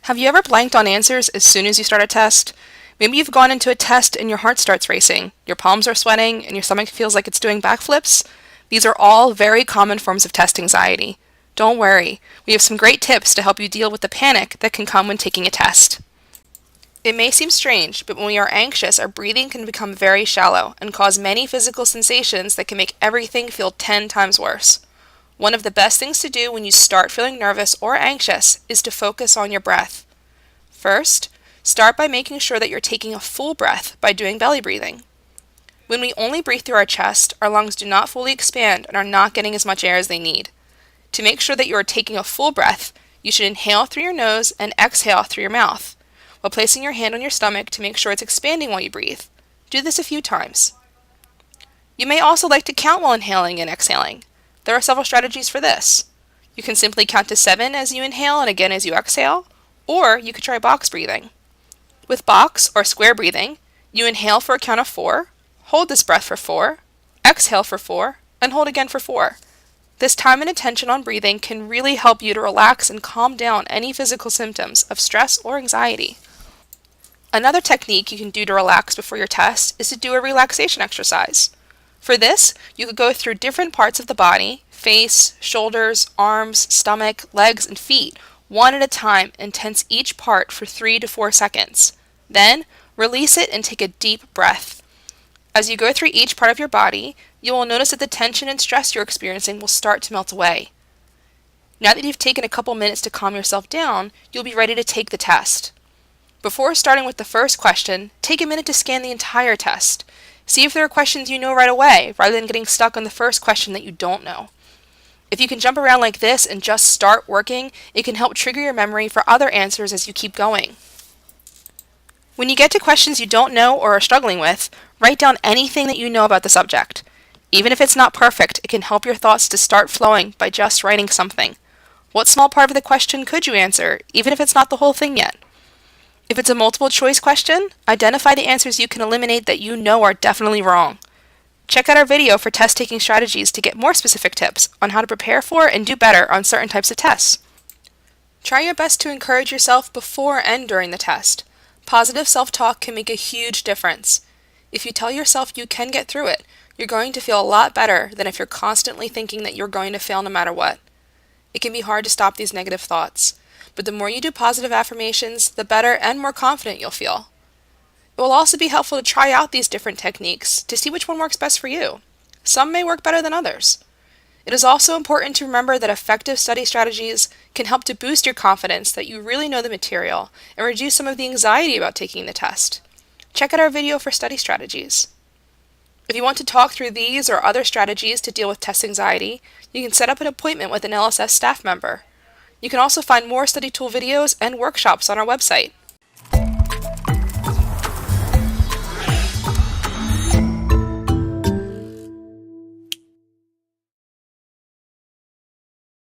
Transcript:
Have you ever blanked on answers as soon as you start a test? Maybe you've gone into a test and your heart starts racing, your palms are sweating, and your stomach feels like it's doing backflips. These are all very common forms of test anxiety. Don't worry, we have some great tips to help you deal with the panic that can come when taking a test. It may seem strange, but when we are anxious, our breathing can become very shallow and cause many physical sensations that can make everything feel 10 times worse. One of the best things to do when you start feeling nervous or anxious is to focus on your breath. First, start by making sure that you're taking a full breath by doing belly breathing. When we only breathe through our chest, our lungs do not fully expand and are not getting as much air as they need. To make sure that you are taking a full breath, you should inhale through your nose and exhale through your mouth, while placing your hand on your stomach to make sure it's expanding while you breathe. Do this a few times. You may also like to count while inhaling and exhaling. There are several strategies for this. You can simply count to 7 as you inhale and again as you exhale, or you could try box breathing. With box or square breathing, you inhale for a count of 4, hold this breath for 4, exhale for 4, and hold again for 4. This time and attention on breathing can really help you to relax and calm down any physical symptoms of stress or anxiety. Another technique you can do to relax before your test is to do a relaxation exercise. For this, you could go through different parts of the body, face, shoulders, arms, stomach, legs, and feet, one at a time, and tense each part for 3 to 4 seconds. Then, release it and take a deep breath. As you go through each part of your body, you will notice that the tension and stress you're experiencing will start to melt away. Now that you've taken a couple minutes to calm yourself down, you'll be ready to take the test. Before starting with the first question, take a minute to scan the entire test. See if there are questions you know right away, rather than getting stuck on the first question that you don't know. If you can jump around like this and just start working, it can help trigger your memory for other answers as you keep going. When you get to questions you don't know or are struggling with, write down anything that you know about the subject. Even if it's not perfect, it can help your thoughts to start flowing by just writing something. What small part of the question could you answer, even if it's not the whole thing yet? If it's a multiple choice question, identify the answers you can eliminate that you know are definitely wrong. Check out our video for test-taking strategies to get more specific tips on how to prepare for and do better on certain types of tests. Try your best to encourage yourself before and during the test. Positive self-talk can make a huge difference. If you tell yourself you can get through it, you're going to feel a lot better than if you're constantly thinking that you're going to fail no matter what. It can be hard to stop these negative thoughts, but the more you do positive affirmations, the better and more confident you'll feel. It will also be helpful to try out these different techniques to see which one works best for you. Some may work better than others. It is also important to remember that effective study strategies can help to boost your confidence that you really know the material and reduce some of the anxiety about taking the test. Check out our video for study strategies. If you want to talk through these or other strategies to deal with test anxiety, you can set up an appointment with an LSS staff member. You can also find more study tool videos and workshops on our website.